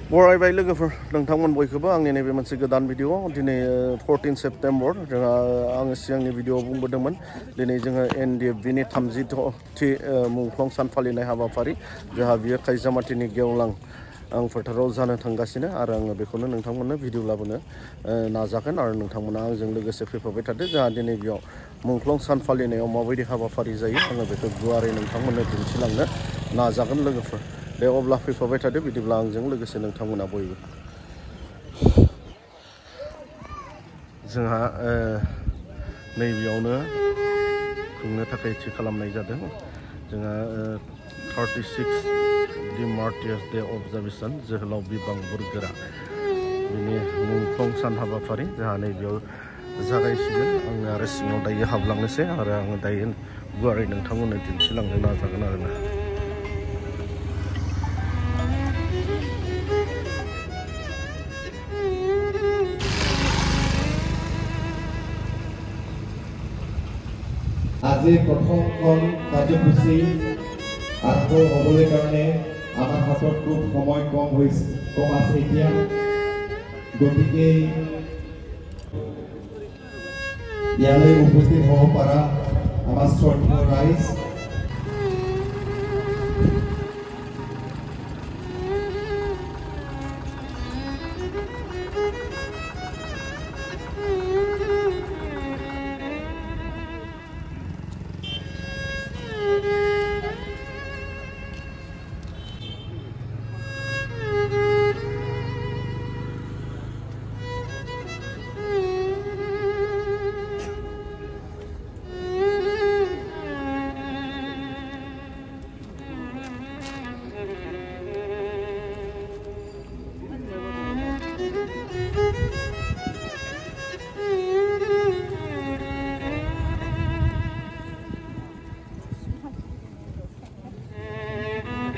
बरायबाय लोगोफोर नोंथांमोन बयखौबो आंनि नैबे मोनसे गोदान भिडिअ दिनै 14 सेप्तेम्बर जोंहा आङो सिगांनि भिडिअआव बुंबोदोंमोन दिनै जोङो NDFB-नि 30थि मुंख्लं सान फालिनाय हाबाफारि जोंहा बियो खायजामाथिनि गेवलां फोथाराव जानो थांगासिनो आरो आङो बेखौनो नोंथांमोननो भिडिअ लाबोनो नाजागोन आरो नोंथांमोना आंजों लोगोसे फैफाबाय थादो जोंहा दिनै बेयाव मुंख्लं सान फालिनायाव माबायदि हाबाफारि जायो आङो बेखौ गुवारै नोंथांमोननो दिन्थिलांनो नाजागोन लोगोफोर दे अब्ला फैफाबाय थादो बिदिब्ला आंजों लोगोसे नोंथांमोना बयबो जोंहा नैबेयावनो खुंनो थाखाय थि खालामनाय जादों जोंहा 36 दि मार्टियार्स डे अबजारभेशन जोहोलाव बिरबां बुरगोरा बिनि मुंख्लं सान हाबाफारि जोंहा नैबेयाव जागायसिगोन आङो आरो सिङाव दायो हाबलांनोसै आरो आङो दायो गुवारै नोंथांमोननो दिन्थिलांनो नाजागोन आरोना আজি প্ৰথমখন কাৰ্যসূচী আৰম্ভ হ'বলৈ কাৰণে আমাৰ হাতত খুব সময় কম আছে এতিয়া গতিকে ইয়ালৈ উপস্থিত হ'ব পৰা আমাৰ শ্ৰদ্ধেয় ৰাইজ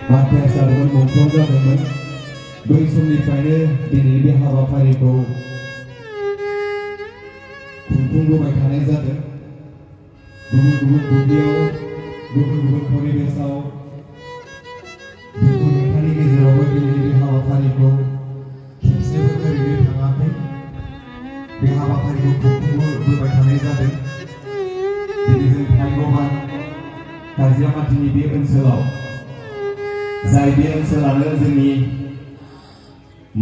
Matiya Sarwan muncul जादोंमोन बै समनिफ्रायनो दिनैनि बे हाबाफारिखौ खुंफुंबोबाय थानाय जादों गुबुन गुबुन दुब्लियाव गुबुन गुबुन परिबेशआव दुखु मेथानि गेजेरावबो दिनैनि बे हाबाफारिखौ खेबसेबो ओरैनो थाङाखै बे हाबाफारिखौ खुंफुंबोबाय थानाय जादों दिनै जों भाग्यवान खाजियामाथिनि बे ओनसोलाव जाय बे ओनसोलानो जोंनि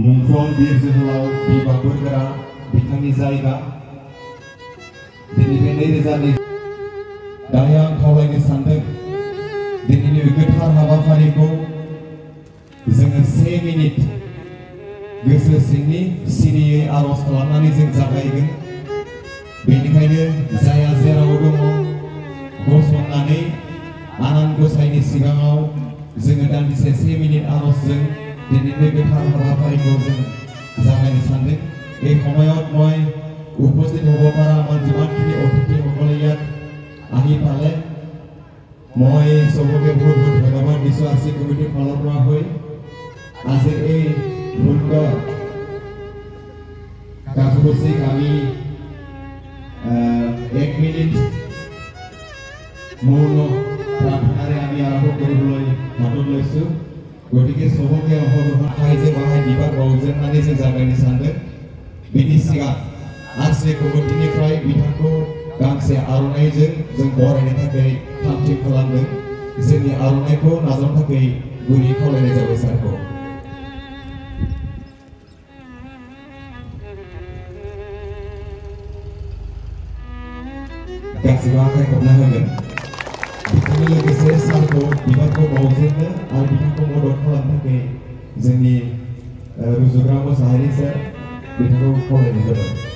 मुंख्लं बिर जोहोलाव बिरबां बुरगोरा बिथांनि जायगा दिनै 2020 दायो आं खावलायनो सानदों दिनैनि गोथार हाबाफारिखौ जोङो 1 मिनिट गोसो सिंनि सिरियै आर'ज खालामनानै जों जागायगोन बेनिखायनो जाया जेराव दङ गसंनानै आनान गसाइनि सिगाङाव जोङो दान्दिसे 1 मिनिट आर'जजों दिनैनि गोथार हाबाफारिखौ जों जागायनो सानदों এই সময়ত মই উপস্থিত হ'ব পৰা আমাৰ যিমানখিনি অতিথিসকলে ইয়াত আহি পালে মই চবকে বহুত বহুত ধন্যবাদ দিছোঁ আৰচি কমিটিৰ ফালৰ পৰা হৈ আজিৰ এই সুন্দৰ কাৰ্যসূচীক আমি 1 মিনিট মৌন প্ৰাৰ্থনাৰে আমি আৰম্ভ কৰিবলৈ হাতত লৈছোঁ গতিকে চবকে অংশগ্ৰহণ খাইজে বাহাই বিবাহ বাউজেনनानै जों जागायनो सानदों बिनि सिगां आरसि कमिटिनिफ्राय बिथांखौ गांसे आर'नाइजों जों बरायनो थाखाय थाम-थिम खालामदों जोंनि आर'नाइखौ नाजावनो थाखाय गुरै खावलायनाय जाबाय सारखौ गासिबो आखाइ खबना होगोन बिथांनि लोगोसे सारखौ बिबारखौ बाउजेननो आरो बिथांखौ मदद खालामनो थाखाय जोंनि रुजुग्रा मोसाहारि सार बिथांखौ खावलायनाय जाबाय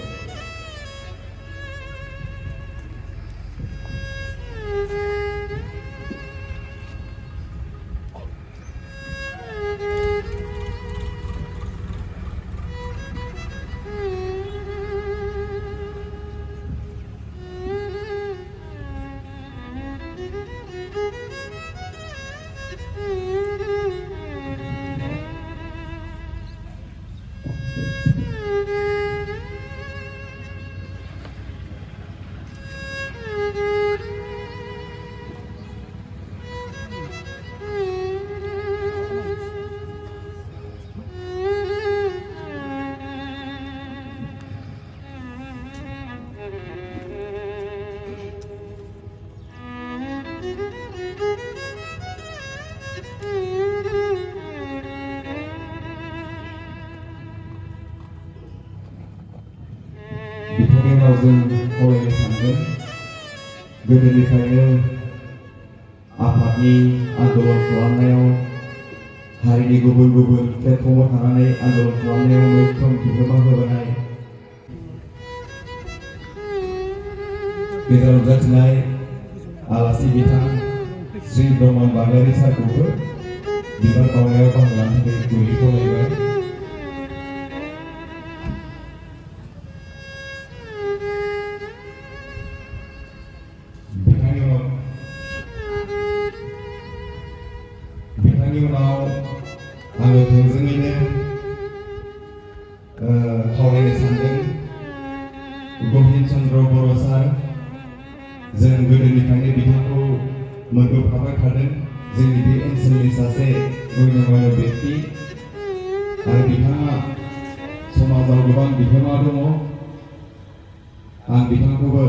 रावजों खावलायनो सानदों गोदोनिफ्रायनो आफादनि आन्दोलन खालामनायाव हारिनि गुबुन गुबुन प्लेटफर्माव थानानै आन्दोलन खालामनायाव मैखोम बिहोमा होबोनाय गेजेराव नुजाथिनाय आलासि बिथां श्री ब्रह्मन बाग्लारि सारखौबो बिबार बावनायाव बाहागो लानो थाखाय गुरै खावलायबाय। बिथांनि उनाव आङो थोंजोङैनो खावलायनो सानदों गहिन चन्द्र बर' सार जों गोदोनिफ्रायनो बिथांखौ मोनबोफाबाय थादों जोंनि बे ओनसोलनि सासे गण्यमान्य व्यक्ति आरो बिथाङा समाजाव गोबां बिहोमा दङ आं बिथांखौबो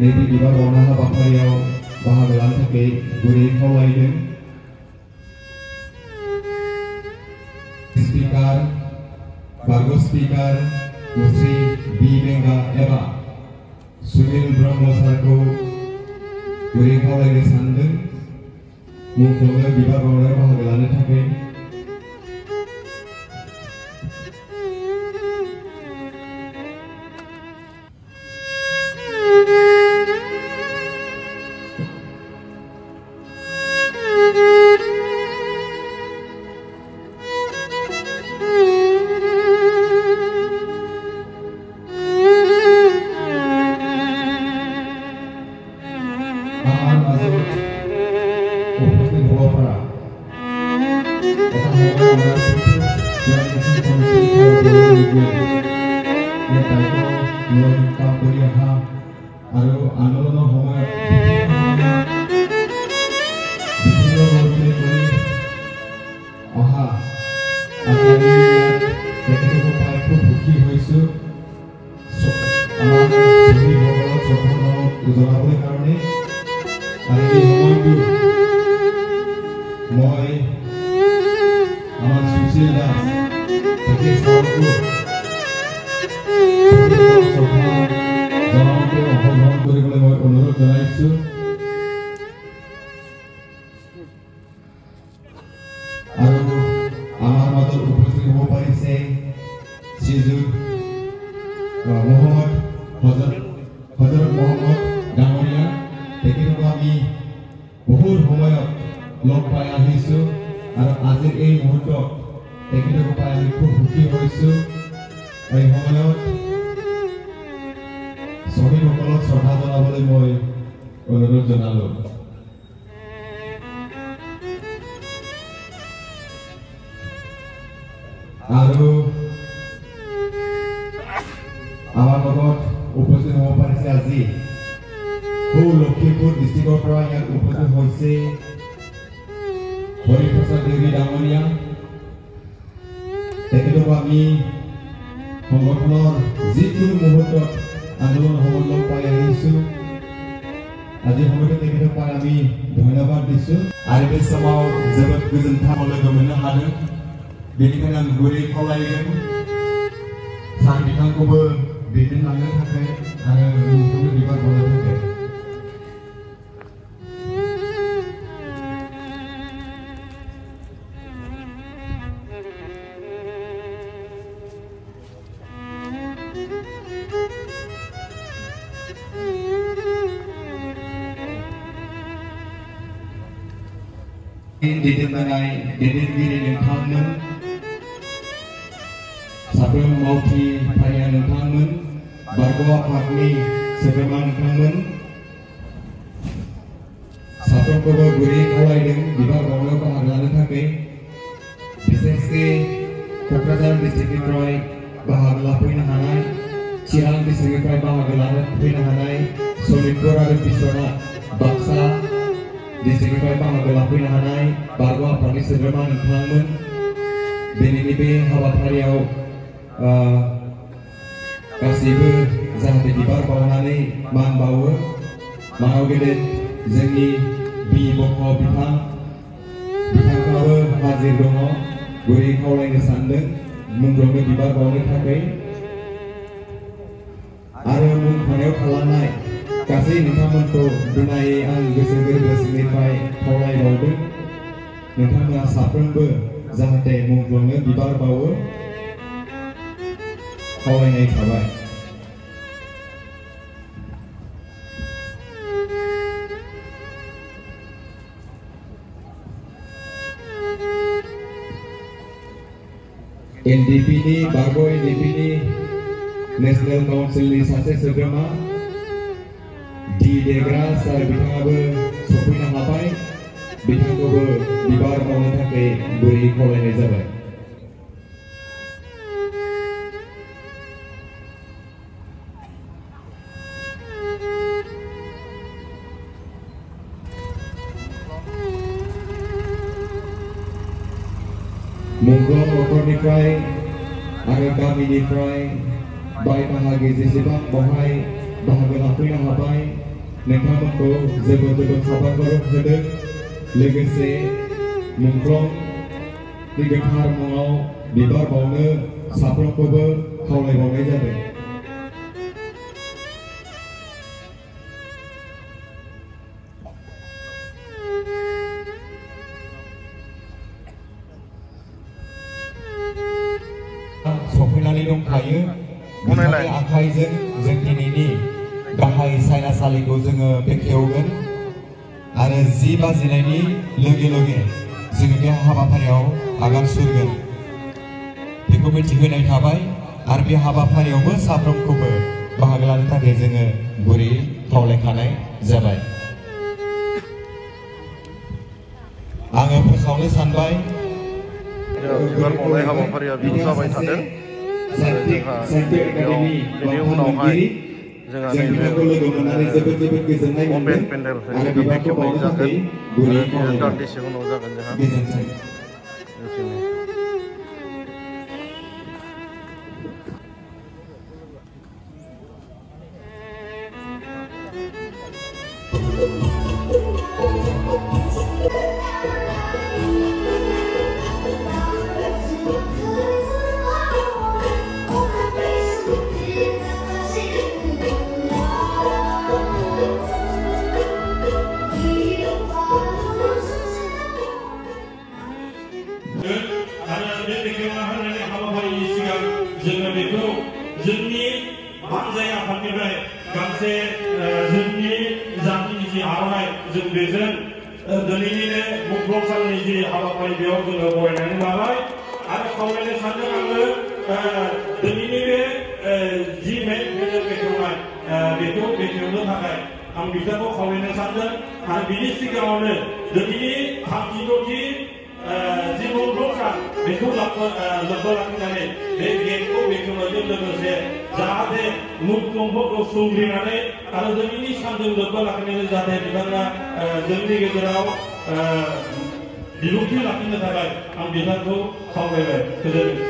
नैबे बिबार बावनाय हाबाफारियाव बाहागो लानो थाखाय गुरै खावलायदों। स्पिकार बारग' स्पिकार मुस्रि बि बेंगा एबा सुनिल ब्रह्म सारखौ गुरै खावलायनो सानदों मुंख्लंनो बिबार बावनायाव बाहागो लानो थाखाय। बेनिखायनो आं गुरै खावलायगोन सार बिथांखौबो दैदेनलांनो थाखाय आरो मुंख्लंनो बिबार बावनो थाखाय। दैदेनबोनाय दैदेनगिरि नोंथांमोन साफ्रोम मावथि फारिया नोंथांमोन बारग' आफादनि सोद्रोमा नोंथांमोन साफ्रोमखौबो गुरै खावलायदों बिबार बावनायाव बाहागो लानो थाखाय बिसेसके क'क्राझार डिस्ट्रिक्टनिफ्राय बाहागो लाफैनो हानाय चिरां डिस्ट्रिक्टनिफ्राय बाहागो लानो फैनो हानाय सनितपुर आरो बिश्वनाथ बाक्सा डिस्ट्रिक्टनिफ्राय बाहागो लाफैनो हानाय बारग' आफादनि सोद्रोमा नोंथांमोन दिनैनि बे हाबाफारियाव गासैबो जाहाथे बिबार बावनानै मान बावो मानाव गेदेर जोंनि बि बख' बिथांखौबो हाजिर दङ गुरै खावलायनो सानदों मुंख्लंनो बिबार बावनो थाखाय आरो मुंख'नायाव थालांनाय गासै नोंथांमोनखौ दुनायै आं गोसो गोरबो सिंनिफ्राय खावलायबावदों नोंथांमोना साफ्रोमबो जाहाथे मुंख्लंनो बिबार बावो खावलायनाय थाबाय NDP ni Bago NDP ni National Council ni सासे सोद्रोमा di Degra सार बिथाङाबो सफैनो हाबाय बिथांखौबो बिबार बावनो थाखाय गुरै खावलायनाय जाबाय मुंख्लं नखरनिफ्राय आरो गामिनिफ्राय बाय बाहागि जेसेबां बहाय बाहागो लाफैनो हाबाय नोंथांमोनखौ जोबोद जोबोद साबायखर होदों लोगोसे मुंख्लंनि गोथार मुङाव बिबार बावनो साफ्रोमखौबो खावलायबावनाय जादों सफैनानै दंखायो बिथांनि आखाइजों जों दिनैनि गाहाय सायनासालिखौ जोङो बेखेवगोन आरो 10 बाजिनायनि लोगो लोगो जोङो बे हाबाफारियाव आगान सुरगोन बेखौ मिथिहोनाय थाबाय आरो बे हाबाफारियावबो साफ्रोमखौबो बाहागो लानो थाखाय जोङो गुरै खावलायखानाय जाबाय आङो फोसावनो सानबाय बिबार बावनाय हाबाफारिया बेयाव जाबाय थादों बेनि उनावहाय जोंहा नैबे अपेन पेन्डेल बेखौ बेखेवनाय जागोन आरो बेयो दान्दिसे उनाव जागोन जोंहा जोंनि बानजाय आफादनिफ्राय गांसे जोंनि जातिनि जि आर'नाइ जों बेजों दिनैनिनो मुंख्लं साननि जि हाबाफारि बेयाव जोङो बरायनानै लाबाय आरो खावलायनो सानदों आङो दिनैनि बे जि मेल बेखेवनाय बेखौ बेखेवनो थाखाय आं बिथांखौ खावलायनो सानदों आरो बिनि सिगाङावनो दिनैनि 36थि जि मुंख्लं सान बेखौ लोब्बा लाखिनानै बे गेटखौ बेखेवनायजों लोगोसे जाहाथे मुंख्लंफोरखौ संग्रिनानै आरो दिनैनि सानजों लोब्बा लाखिनानै जाहाथे बिथाङा जोंनि गेजेराव बिबुंथि लाखिनो थाखाय आं बिथांखौ खावलायबाय गोजोन्थों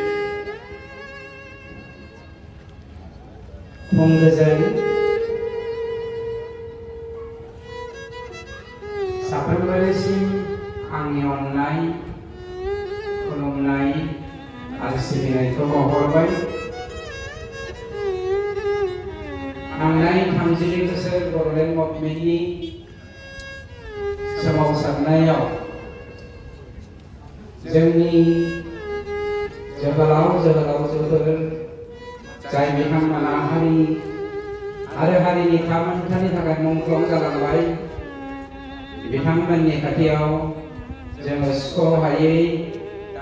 फुं गोजोन साफ्रोमबोनिसिम आंनि अननाय खुलुमनाय आरो सिबिनायखौ बावहरबाय थांनाय 32 बोसोर बड'लेण्ड मुभमेन्टनि सोमावसारनायाव जोंनि जोहोलावजोफोर जाय बिथांमोना हारि आरो हारिनि खामानिनि थाखाय मुंख्लं जालांबाय बिथांमोननि खाथियाव जोङो सुख'हायै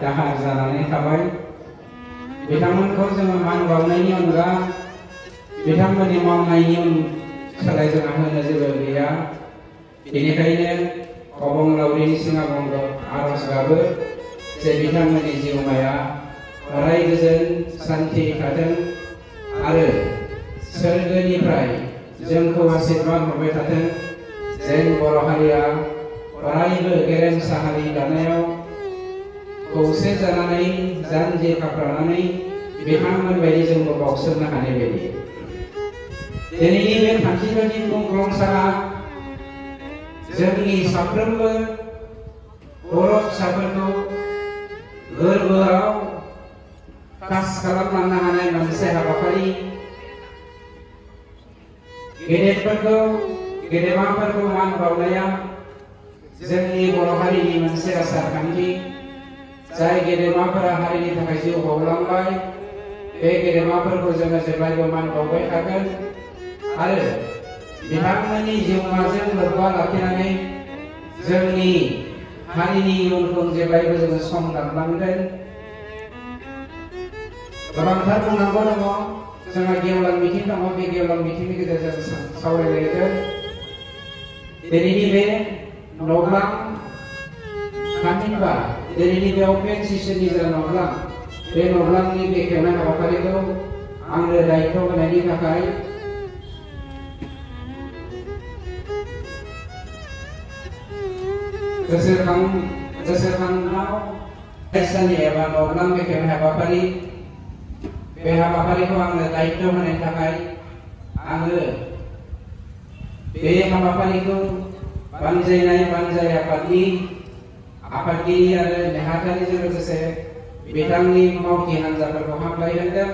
दाहार जानानै थाबाय बिथांमोनखौ जोङो मान बावनायनि अनगा बिथांमोननि मावनायनि सोलाय जोंहा होनो जेबो गैया बेनिखायनो अबंलावरिनि सिङाव आर'ज गाबो जे बिथांमोननि जिउमाया अराय गोजोन सान्थि थाथों आरो सोरगोनिफ्राय जोंखौ आशीर्बाद हरबाय थाथों जेन बर' हारिया अरायबो गेरेमसा हारि दानायाव खौसे जानानै जानजि खाफ्रानानै बिथांमोन बायदि जोंबो बावसोमनो हानाय बायदि दिनैनि बे 32थि मुंख्लं साना जोंनि साफ्रोमबो बर' फिसाफोरखौ गोरबोआव 'कास खालामलांनो हानाय मोनसे हाबाफारि गेदेरफोरखौ गेदेमाफोरखौ मान बावनाया जोंनि बर' हारिनि मोनसे आसार खान्थि जाय गेदेमाफोरा हारिनि थाखाय जिउ बावलांबाय बे गेदेमाफोरखौ जोङो जेब्लायबो मान बावबाय थागोन आरो बिथांमोननि जिउमाजों लोब्बा लाखिनानै जोंनि हारिनि इयुनखौ जेब्लायबो जोङो संदानलांगोन। गोबांथार बुंनांगौ दङ जोंहा गेवलां मिटिं दङ बे गेवलां मिटिंनि गेजेरजों सावरायलायगोन। दिनैनि बे नब्लां थामहिनबा दिनैनि बे अपेन सेसननि जा नब्लां बे नब्लांनि बेखेवनाय हाबाफारिखौ आंनो दायित्व होनायनि थाखाय गोसोखांनायाव रायसानि एबा नब्लां बेखेवनाय हाबाफारि बे हाबाफारिखौ आंनो दायित्व होनायनि थाखाय आङो बे हाबाफारिखौ बानजायनाय बानजाय आफादनि आफादगिरि आरो नेहाथारिजों लोगोसे बिथांनि मावथि हान्जाफोरखौ हामलायहोदों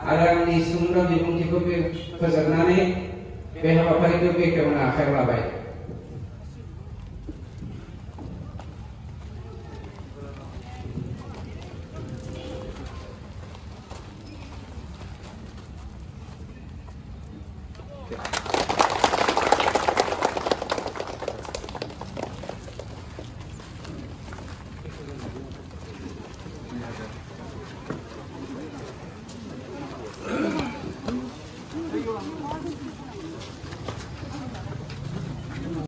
आरो आंनि सुंद' बिबुंथिखौ फोजोबनानै बे हाबाफारिखौ बेखेवनो आखायाव लाबाय।